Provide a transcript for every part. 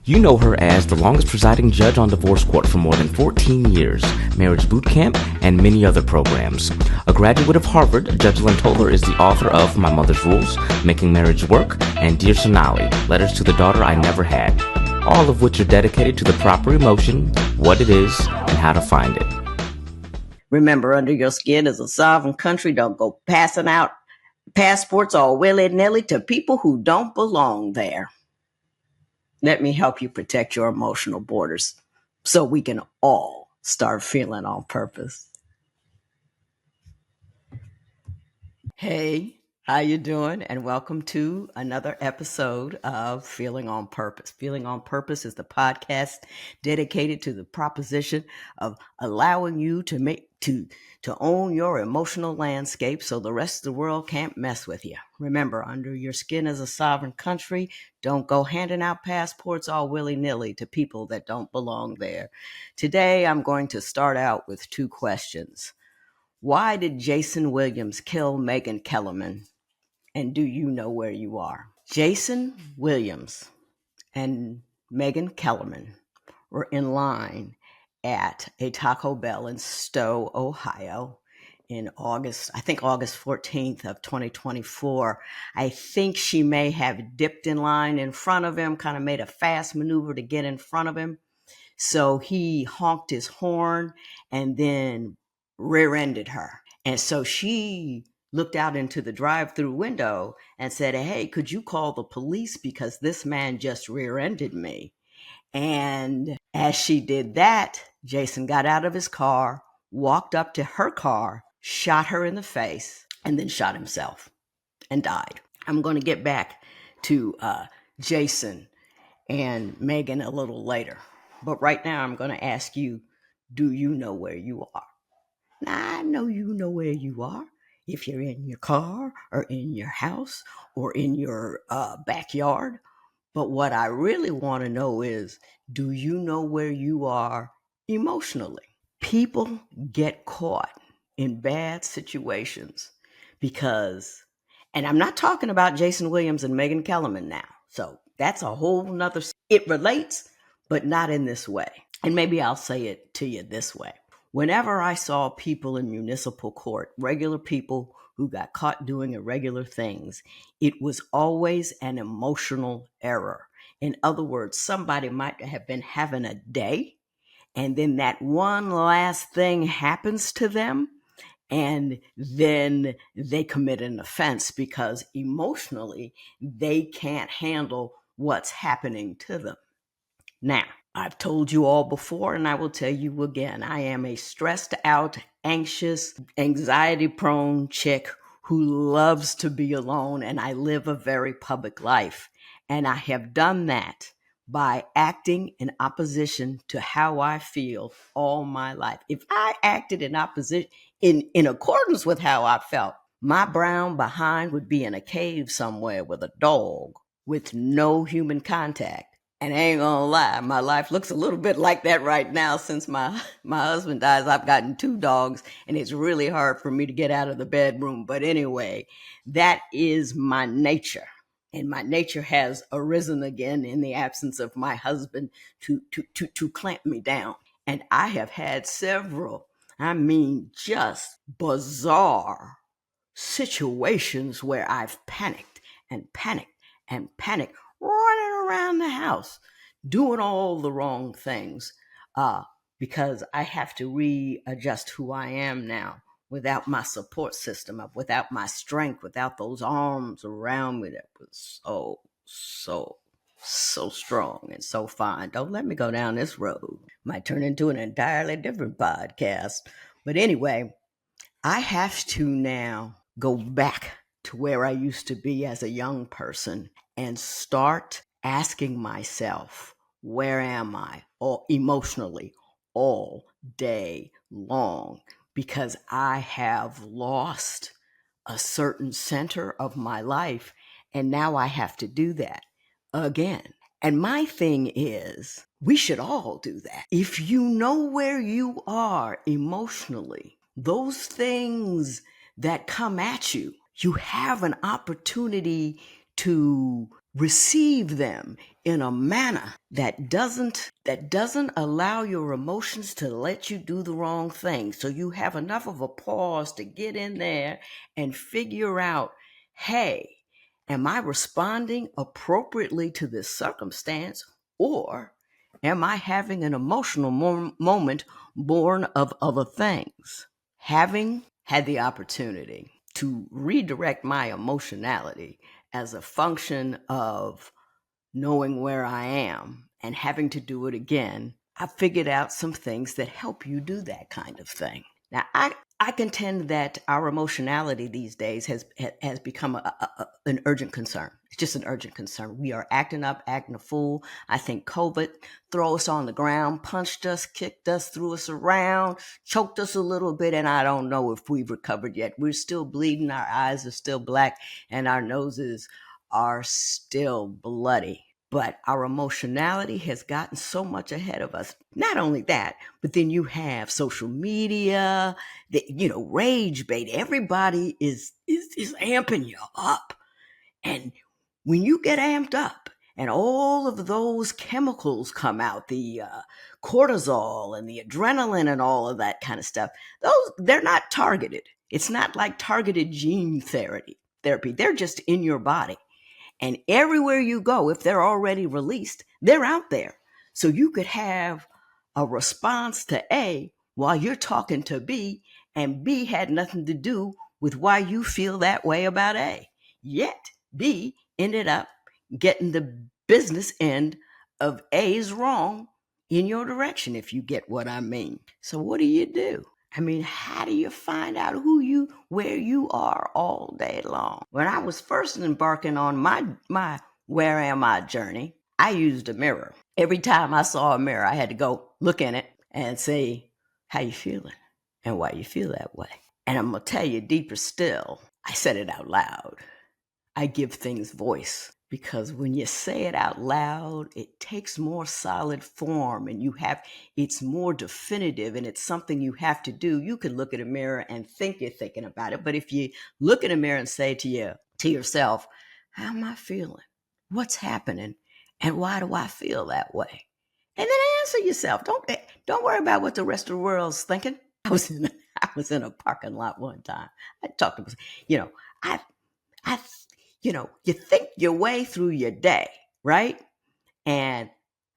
You know her as the longest presiding judge on divorce court for more than 14 years, Marriage Boot Camp, and many other programs. A graduate of Harvard, Judge Lentoler is the author of My Mother's Rules, Making Marriage Work, and Dear Sonali, Letters to the Daughter I Never Had, all of which are dedicated to the proper emotion, what it is, and how to find it. Remember, under your skin is a sovereign country. Don't go passing out passports all willy-nilly to people who don't belong there. Let me help you protect your emotional borders so we can all start feeling on purpose. Hey, how you doing? And welcome to another episode of Feeling on Purpose. Feeling on Purpose is the podcast dedicated to the proposition of allowing you to own your emotional landscape so the rest of the world can't mess with you. Remember, under your skin is a sovereign country. Don't go handing out passports all willy-nilly to people that don't belong there. Today, I'm going to start out with two questions. Why did Jason Williams kill Megan Kellerman? And do you know where you are? Jason Williams and Megan Kellerman were in line at a Taco Bell in Stowe, Ohio in August 14th of 2024. I think she may have dipped in line in front of him, kind of made a fast maneuver to get in front of him. So he honked his horn and then rear-ended her. And so she looked out into the drive-through window and said, "Hey, could you call the police because this man just rear-ended me?" And as she did that, Jason got out of his car, walked up to her car, shot her in the face, and then shot himself and died. I'm going to get back to Jason and Megan a little later. But right now, I'm going to ask you, do you know where you are? Now, I know you know where you are. If you're in your car or in your house or in your backyard. But what I really want to know is, do you know where you are emotionally? People get caught in bad situations because, and I'm not talking about Jason Williams and Megan Kellerman now. So that's a whole nother, it relates, but not in this way. And maybe I'll say it to you this way. Whenever I saw people in municipal court, regular people who got caught doing irregular things, it was always an emotional error. In other words, somebody might have been having a day, and then that one last thing happens to them, and then they commit an offense because emotionally they can't handle what's happening to them. Now, I've told you all before, and I will tell you again, I am a stressed out, anxious, anxiety-prone chick who loves to be alone, and I live a very public life. And I have done that by acting in opposition to how I feel all my life. If I acted in opposition, in accordance with how I felt, my brown behind would be in a cave somewhere with a dog with no human contact. And I ain't gonna lie, my life looks a little bit like that right now since my husband dies. I've gotten 2 dogs, and it's really hard for me to get out of the bedroom. But anyway, that is my nature. And my nature has arisen again in the absence of my husband to clamp me down. And I have had several, just bizarre situations where I've panicked and panicked and panicked, running around the house, doing all the wrong things, because I have to readjust who I am now without my support system, without my strength, without those arms around me that was so strong and so fine. Don't let me go down this road. Might turn into an entirely different podcast. But anyway, I have to now go back to where I used to be as a young person and start asking myself, where am I emotionally all day long? Because I have lost a certain center of my life, and now I have to do that again. And my thing is, we should all do that. If you know where you are emotionally, those things that come at you, you have an opportunity to receive them in a manner that doesn't allow your emotions to let you do the wrong thing. So you have enough of a pause to get in there and figure out, hey, am I responding appropriately to this circumstance, or am I having an emotional moment born of other things? Having had the opportunity to redirect my emotionality as a function of knowing where I am and having to do it again, I figured out some things that help you do that kind of thing. Now, I contend that our emotionality these days has become an urgent concern. It's just an urgent concern. We are acting up, acting a fool. I think COVID threw us on the ground, punched us, kicked us, threw us around, choked us a little bit, and I don't know if we've recovered yet. We're still bleeding. Our eyes are still black, and our noses are still bloody. But our emotionality has gotten so much ahead of us. Not only that, but then you have social media, rage bait. Everybody is amping you up. And when you get amped up and all of those chemicals come out, the cortisol and the adrenaline and all of that kind of stuff, they're not targeted. It's not like targeted gene therapy. They're just in your body. And everywhere you go, if they're already released, they're out there. So you could have a response to A while you're talking to B, and B had nothing to do with why you feel that way about A. Yet B ended up getting the business end of A's wrong in your direction, if you get what I mean. So what do? I mean, how do you find out where you are all day long? When I was first embarking on my where am I journey, I used a mirror. Every time I saw a mirror, I had to go look in it and say, how you feeling and why you feel that way. And I'm going to tell you deeper still, I said it out loud. I give things voice, because when you say it out loud, it takes more solid form, and it's more definitive, and it's something you have to do. You can look at a mirror and think you're thinking about it, but if you look in a mirror and say to yourself, how am I feeling? What's happening? And why do I feel that way? And then answer yourself. Don't worry about what the rest of the world's thinking. I was in a parking lot one time. I talked to I you think your way through your day, right? And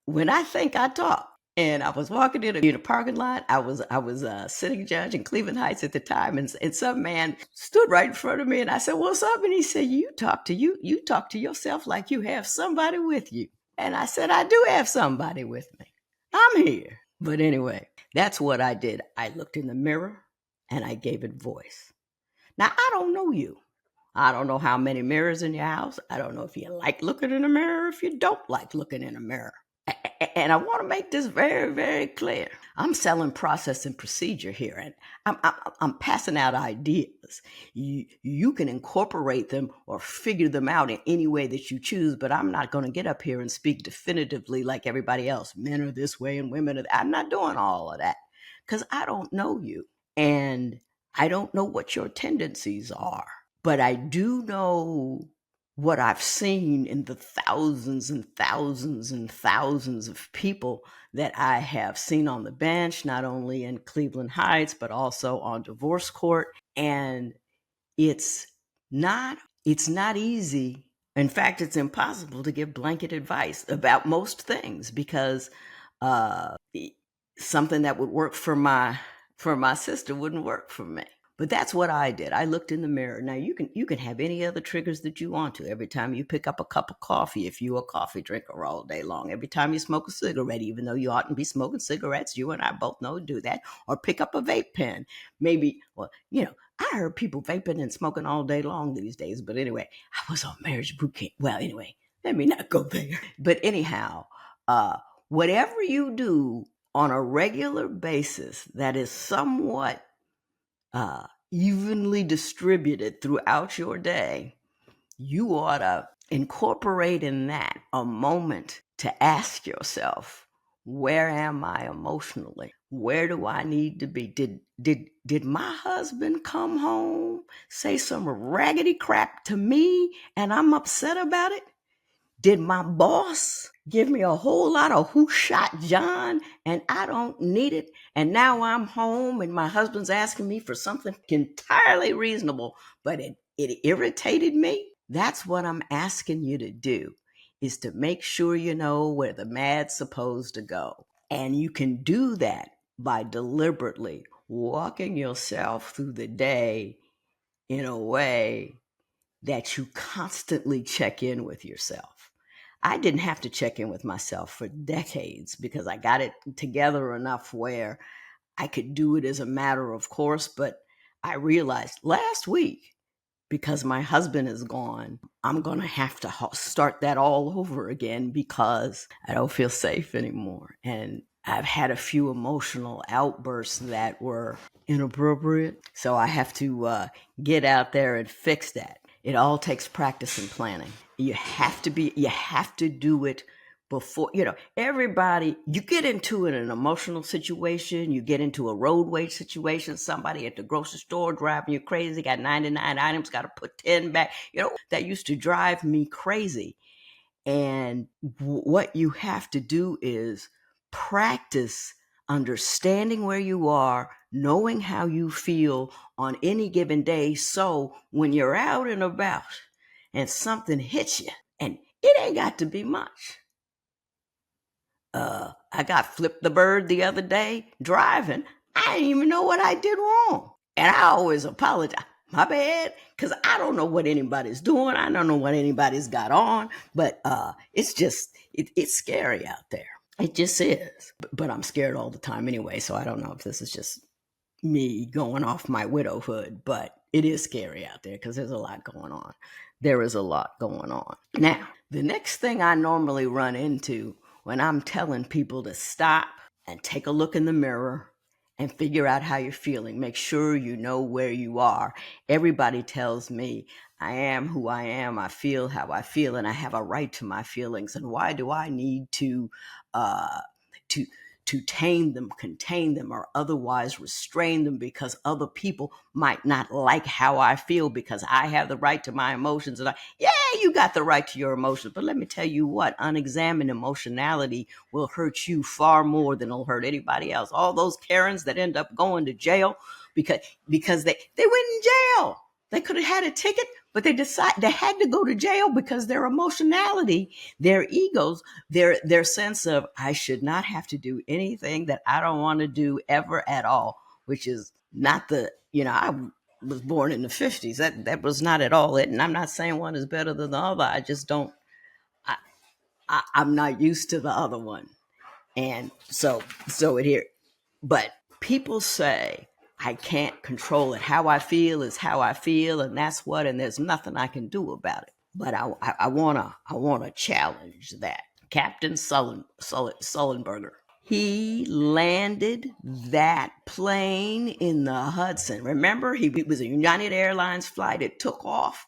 when I think, I talk. And I was walking in a parking lot. I was a sitting judge in Cleveland Heights at the time, and some man stood right in front of me, and I said, "What's up?" And he said, "You talk to yourself like you have somebody with you." And I said, "I do have somebody with me. I'm here." But anyway, that's what I did. I looked in the mirror and I gave it voice. Now, I don't know you. I don't know how many mirrors in your house. I don't know if you like looking in a mirror, if you don't like looking in a mirror. And I want to make this very, very clear. I'm selling process and procedure here, and I'm passing out ideas. You can incorporate them or figure them out in any way that you choose, but I'm not going to get up here and speak definitively like everybody else. Men are this way and women are that. I'm not doing all of that, because I don't know you, and I don't know what your tendencies are. But I do know what I've seen in the thousands and thousands and thousands of people that I have seen on the bench, not only in Cleveland Heights, but also on divorce court. And it's not easy. In fact, it's impossible to give blanket advice about most things, because something that would work for my sister wouldn't work for me. But that's what I did. I looked in the mirror. Now you can have any other triggers that you want to. Every time you pick up a cup of coffee, if you're a coffee drinker all day long, every time you smoke a cigarette, even though you oughtn't be smoking cigarettes, you and I both know to do that, or pick up a vape pen. Maybe, I heard people vaping and smoking all day long these days. But anyway, I was on marriage boot camp. Well, anyway, let me not go there. But anyhow, whatever you do on a regular basis that is somewhat evenly distributed throughout your day, you ought to incorporate in that a moment to ask yourself, where am I emotionally? Where do I need to be? Did my husband come home, say some raggedy crap to me, and I'm upset about it? Did my boss give me a whole lot of who shot John and I don't need it? And now I'm home and my husband's asking me for something entirely reasonable, but it irritated me. That's what I'm asking you to do, is to make sure you know where the mad's supposed to go. And you can do that by deliberately walking yourself through the day in a way that you constantly check in with yourself. I didn't have to check in with myself for decades because I got it together enough where I could do it as a matter of course. But I realized last week, because my husband is gone, I'm going to have to start that all over again because I don't feel safe anymore. And I've had a few emotional outbursts that were inappropriate. So I have to get out there and fix that. It all takes practice and planning. You have to do it before, everybody, you get into an emotional situation, you get into a roadway situation, somebody at the grocery store driving you crazy, got 99 items, got to put 10 back, that used to drive me crazy. And what you have to do is practice understanding where you are, knowing how you feel on any given day. So when you're out and about and something hits you, and it ain't got to be much. I got flipped the bird the other day driving. I didn't even know what I did wrong. And I always apologize. My bad, because I don't know what anybody's doing. I don't know what anybody's got on, but it's just, it's scary out there. It just is. But I'm scared all the time anyway, so I don't know if this is just me going off my widowhood, but it is scary out there because there's a lot going on. There is a lot going on. Now, the next thing I normally run into when I'm telling people to stop and take a look in the mirror and figure out how you're feeling, make sure you know where you are. Everybody tells me I am who I am, I feel how I feel, and I have a right to my feelings. And why do I need to tame them, contain them, or otherwise restrain them because other people might not like how I feel because I have the right to my emotions? And you got the right to your emotions, but let me tell you what, unexamined emotionality will hurt you far more than it'll hurt anybody else. All those Karens that end up going to jail because they went in jail. They could have had a ticket, but they had to go to jail because their emotionality, their egos, their sense of I should not have to do anything that I don't want to do ever at all, which is not I was born in the 50s. That was not at all it. And I'm not saying one is better than the other. I just don't, I'm not used to the other one. And so it here, but people say, I can't control it. How I feel is how I feel, and that's what, and there's nothing I can do about it. But I wanna challenge that. Captain Sullenberger. He landed that plane in the Hudson. Remember, he was a United Airlines flight. It took off,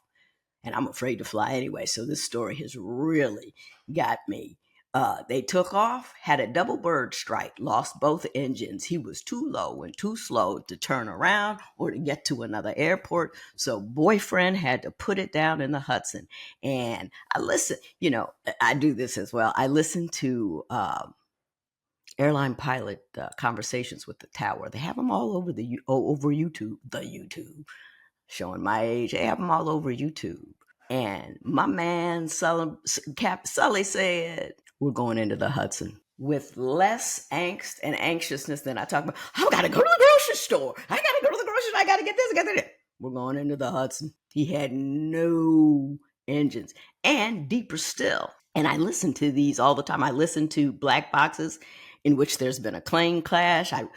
and I'm afraid to fly anyway. So this story has really got me. They took off, had a double bird strike, lost both engines. He was too low and too slow to turn around or to get to another airport. So boyfriend had to put it down in the Hudson. And I listen, I do this as well. I listen to airline pilot conversations with the tower. They have them all over over YouTube, showing my age. They have them all over YouTube. And my man, Sully said, we're going into the Hudson with less angst and anxiousness than I talk about. I got to go to the grocery store. I got to get this, I got to get that. We're going into the Hudson. He had no engines. And deeper still, and I listen to these all the time. I listen to black boxes in which there's been a plane crash. I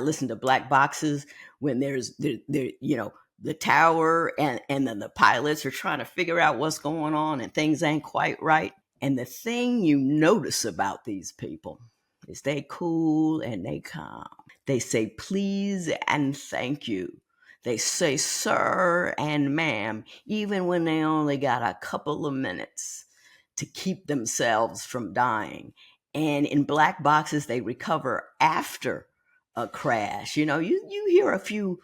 listen to black boxes when there's the tower and then the pilots are trying to figure out what's going on and things ain't quite right. And the thing you notice about these people is they cool and they calm. They say please and thank you. They say sir and ma'am, even when they only got a couple of minutes to keep themselves from dying. And in black boxes, they recover after a crash. You hear a few,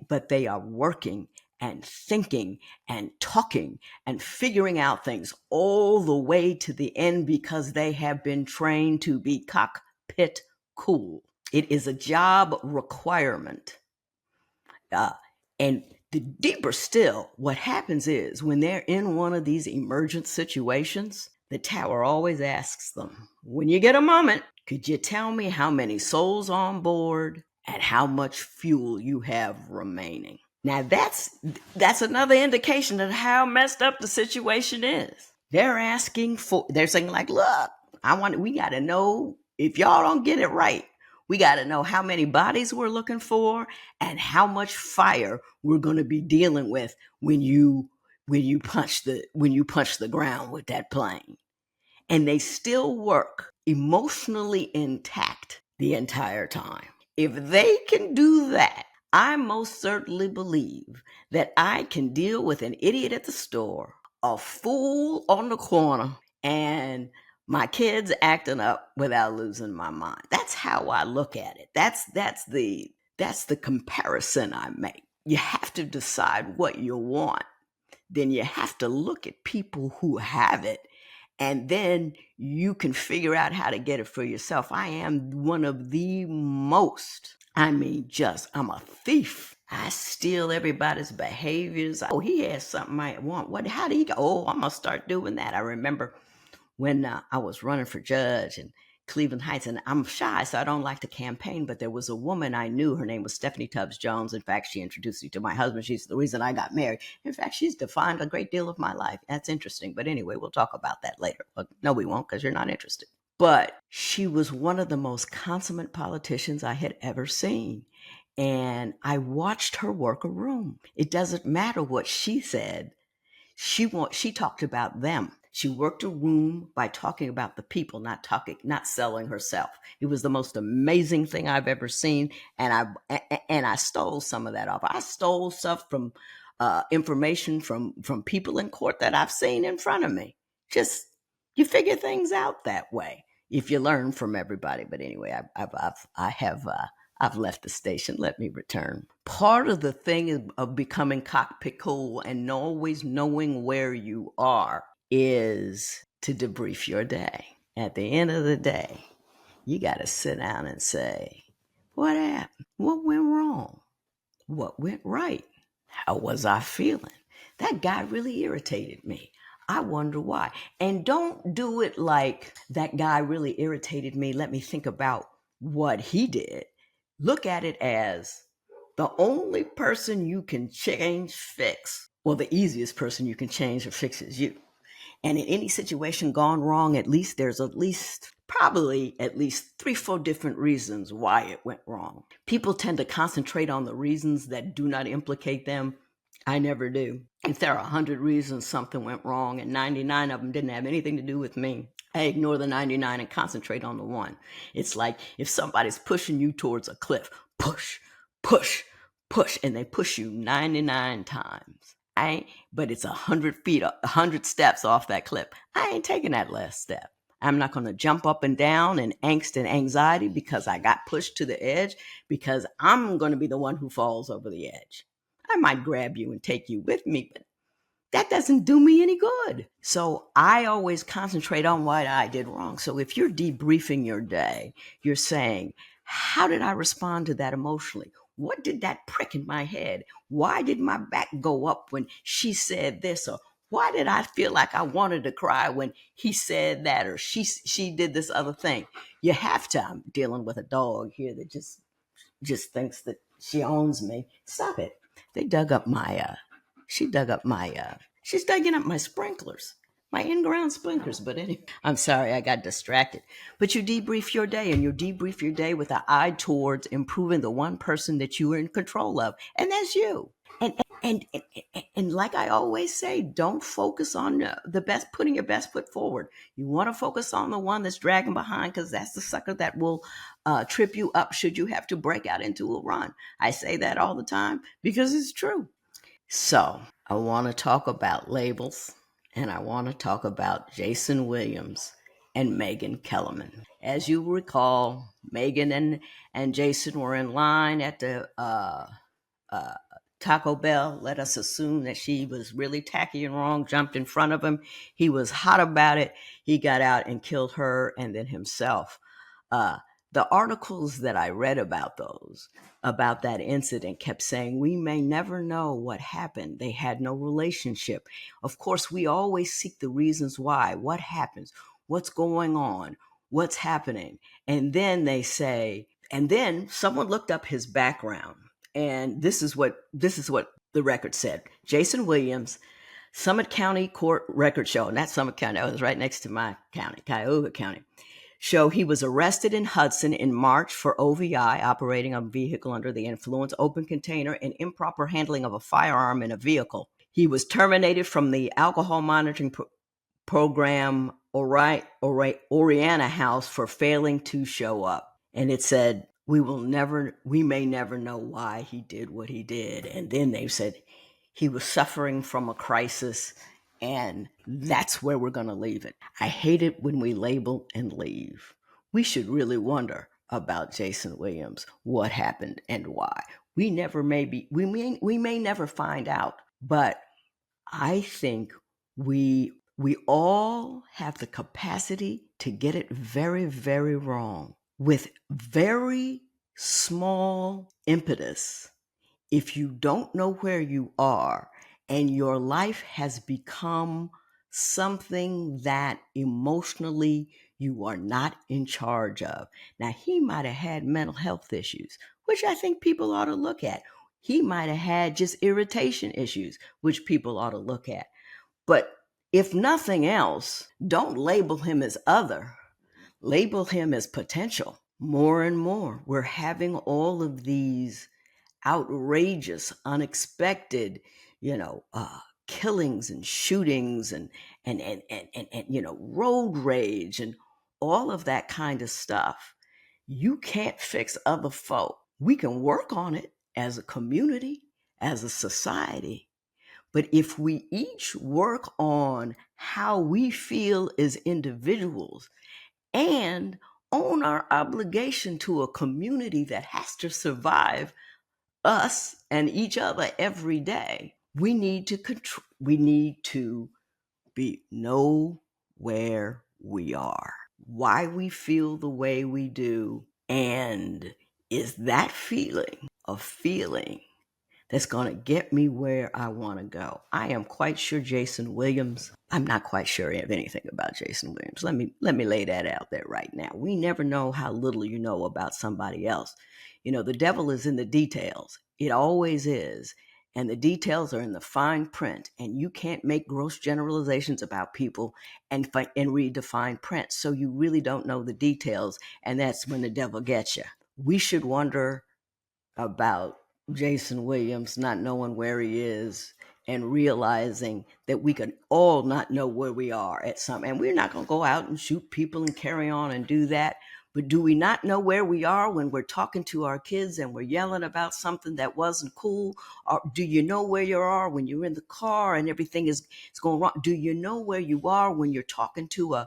but they are working and thinking and talking and figuring out things all the way to the end because they have been trained to be cockpit cool. It is a job requirement. And the deeper still, what happens is when they're in one of these emergent situations, the tower always asks them, when you get a moment, could you tell me how many souls on board and how much fuel you have remaining? Now that's another indication of how messed up the situation is. They're saying like, look, we got to know if y'all don't get it right. We got to know how many bodies we're looking for and how much fire we're going to be dealing with when you punch the ground with that plane. And they still work emotionally intact the entire time. If they can do that, I most certainly believe that I can deal with an idiot at the store, a fool on the corner, and my kids acting up without losing my mind. That's how I look at it. That's the comparison I make. You have to decide what you want. Then you have to look at people who have it, and then you can figure out how to get it for yourself. I am one of the most, I'm a thief. I steal everybody's behaviors. Oh, he has something I want. How do he go? Oh, I'm going to start doing that. I remember when I was running for judge in Cleveland Heights, and I'm shy, so I don't like to campaign, but there was a woman I knew. Her name was Stephanie Tubbs Jones. In fact, she introduced me to my husband. She's the reason I got married. In fact, she's defined a great deal of my life. That's interesting. But anyway, we'll talk about that later. Well, no, we won't, because you're not interested. But she was one of the most consummate politicians I had ever seen. And I watched her work a room. It doesn't matter what she said. She talked about them. She worked a room by talking about the people, not selling herself. It was the most amazing thing I've ever seen, and I stole some of that off. I stole stuff from information from people in court that I've seen in front of me. Just you figure things out that way if you learn from everybody. But anyway, I've left the station. Let me return. Part of the thing of becoming cockpit cool and always knowing where you are is to debrief your day. At the end of the day, you got to sit down and say, what happened? What went wrong? What went right? How was I feeling? That guy really irritated me. I wonder why. And don't do it like that guy really irritated me. Let me think about what he did. Look at it as the only person you can fix, well, the easiest person you can change or fix is you. And in any situation gone wrong, there's probably at least 3-4 different reasons why it went wrong. People tend to concentrate on the reasons that do not implicate them. I never do. If there are 100 reasons something went wrong and 99 of them didn't have anything to do with me, I ignore the 99 and concentrate on the one. It's like if somebody's pushing you towards a cliff, push, push, push, and they push you 99 times. But it's 100 feet, 100 steps off that cliff. I ain't taking that last step. I'm not going to jump up and down in angst and anxiety because I got pushed to the edge, because I'm going to be the one who falls over the edge. I might grab you and take you with me, but that doesn't do me any good. So I always concentrate on what I did wrong. So if you're debriefing your day, you're saying, how did I respond to that emotionally? What did that prick in my head? Why did my back go up when she said this? Or why did I feel like I wanted to cry when he said that, or she did this other thing? You have to. I'm dealing with a dog here that just thinks that she owns me. Stop it. She's digging up my sprinklers, my in-ground sprinklers. But anyway, I'm sorry, I got distracted. But you debrief your day, and you debrief your day with an eye towards improving the one person that you are in control of, and that's you. And like I always say, don't focus on putting your best foot forward. You want to focus on the one that's dragging behind, because that's the sucker that will trip you up should you have to break out into a run. I say that all the time because it's true. So I want to talk about labels, and I want to talk about Jason Williams and Megan Kellerman. As you recall, Megan and Jason were in line at the Taco Bell. Let us assume that she was really tacky and wrong, jumped in front of him. He was hot about it. He got out and killed her and then himself. Uh, the articles that I read about that incident kept saying, we may never know what happened. They had no relationship. Of course, we always seek the reasons why. What happens? What's going on? What's happening? And then they say, and then someone looked up his background. And this is what the record said. Jason Williams, Summit County Court record show, not Summit County, that was right next to my county, Cuyahoga County, show he was arrested in Hudson in March for OVI, operating a vehicle under the influence, open container, and improper handling of a firearm in a vehicle. He was terminated from the alcohol monitoring program Oriana House for failing to show up. And it said, we may never know why he did what he did. And then they said he was suffering from a crisis, and that's where we're going to leave it. I hate it when we label and leave. We should really wonder about Jason Williams, what happened and why. We may never find out, but I think we all have the capacity to get it very, very wrong with very small impetus. If you don't know where you are and your life has become something that emotionally you are not in charge of. Now, he might have had mental health issues, which I think people ought to look at. He might have had just irritation issues, which people ought to look at. But if nothing else, don't label him as other. Label him as potential. More and more, we're having all of these outrageous, unexpected, killings and shootings and road rage and all of that kind of stuff. You can't fix other folk. We can work on it as a community, as a society. But if we each work on how we feel as individuals and own our obligation to a community that has to survive us and each other every day, we need to know where we are, why we feel the way we do, and is that feeling a feeling that's going to get me where I want to go. I am quite sure Jason Williams, I'm not quite sure of anything about Jason Williams. Let me lay that out there right now. We never know how little you know about somebody else. The devil is in the details. It always is. And the details are in the fine print. And you can't make gross generalizations about people and read the fine print. So you really don't know the details. And that's when the devil gets you. We should wonder about Jason Williams not knowing where he is and realizing that we could all not know where we are at some, and we're not going to go out and shoot people and carry on and do that. But do we not know where we are when we're talking to our kids and we're yelling about something that wasn't cool? Or do you know where you are when you're in the car and everything is going wrong? Do you know where you are when you're talking to a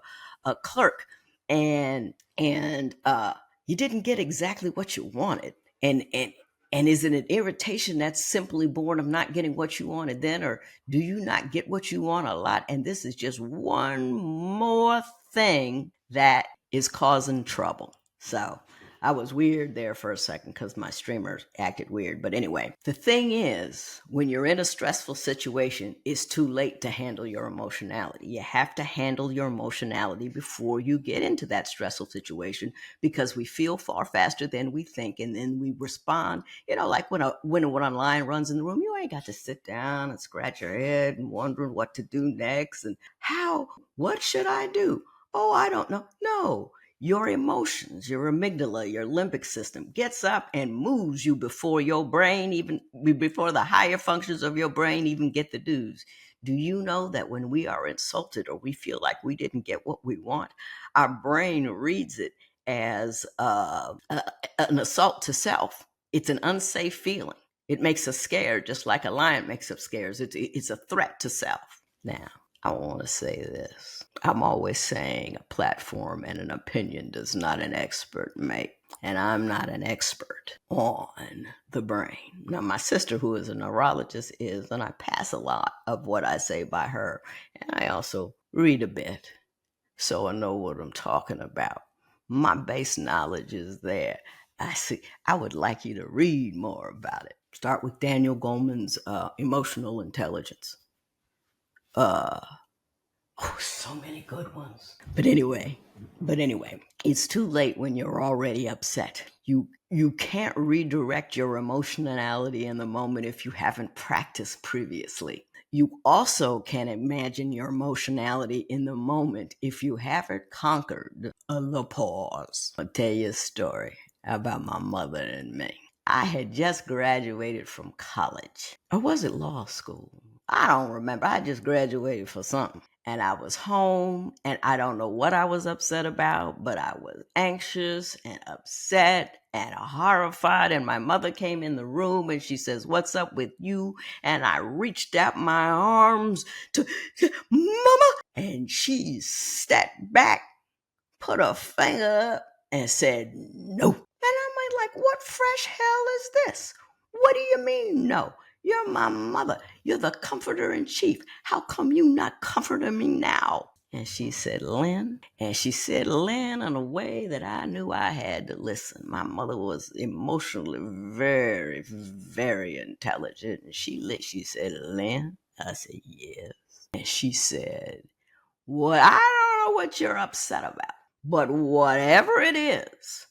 clerk and you didn't get exactly what you wanted? And is it an irritation that's simply born of not getting what you wanted then? Or do you not get what you want a lot? And this is just one more thing that is causing trouble. So I was weird there for a second because my streamer acted weird. But anyway, the thing is, when you're in a stressful situation, it's too late to handle your emotionality. You have to handle your emotionality before you get into that stressful situation, because we feel far faster than we think, and then we respond. Like when a lion runs in the room, you ain't got to sit down and scratch your head and wondering what to do next and what should I do? Oh, I don't know. No. Your emotions, your amygdala, your limbic system gets up and moves you before your brain, even before the higher functions of your brain even get the dues. Do you know that when we are insulted or we feel like we didn't get what we want, our brain reads it as an assault to self? It's an unsafe feeling. It makes us scared, just like a lion makes us scared. It's a threat to self. Now, I want to say this. I'm always saying a platform and an opinion does not an expert make. And I'm not an expert on the brain. Now, my sister, who is a neurologist, is, and I pass a lot of what I say by her. And I also read a bit, so I know what I'm talking about. My base knowledge is there. I would like you to read more about it. Start with Daniel Goleman's Emotional Intelligence. Oh, so many good ones. But anyway, it's too late when you're already upset. You can't redirect your emotionality in the moment if you haven't practiced previously. You also can't imagine your emotionality in the moment if you haven't conquered the pause. I'll tell you a story about my mother and me. I had just graduated from college. Or was it law school? I don't remember. I just graduated for something. And I was home, and I don't know what I was upset about, but I was anxious and upset and horrified. And my mother came in the room and she says, "What's up with you?" And I reached out my arms to Mama, and she stepped back, put her finger up, and said, "No." And I'm like, what fresh hell is this? What do you mean, no? You're my mother. You're the comforter in chief. How come you not comforting me now? And she said, "Lynn." And she said, "Lynn," in a way that I knew I had to listen. My mother was emotionally very, very intelligent. And she said, "Lynn." I said, "Yes." And she said, "What? I don't know what you're upset about. But whatever it is,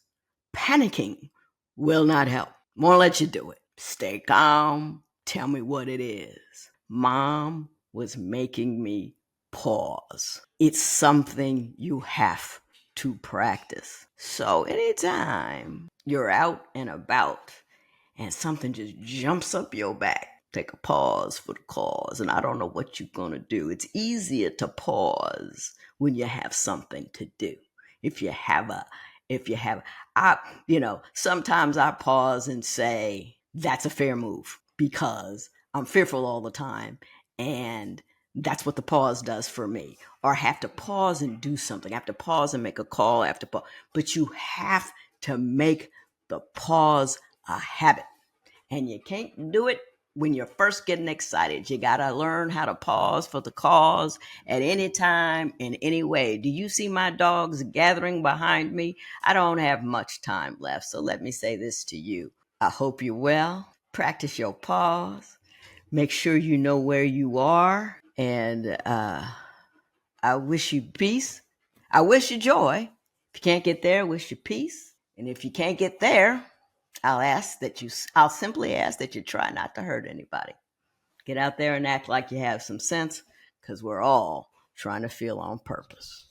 panicking will not help. Won't let you do it. Stay calm. Tell me what it is." Mom was making me pause. It's something you have to practice. So anytime you're out and about and something just jumps up your back, take a pause for the cause. And I don't know what you're going to do. It's easier to pause when you have something to do. If you have sometimes I pause and say, that's a fair move because I'm fearful all the time. And that's what the pause does for me. Or I have to pause and do something. I have to pause and make a call. I have to pause. But you have to make the pause a habit. And you can't do it when you're first getting excited. You got to learn how to pause for the cause at any time, in any way. Do you see my dogs gathering behind me? I don't have much time left. So let me say this to you. I hope you're well. Practice your pause. Make sure you know where you are. And I wish you peace. I wish you joy. If you can't get there, I wish you peace. And if you can't get there, I'll simply ask that you try not to hurt anybody. Get out there and act like you have some sense, because we're all trying to feel on purpose.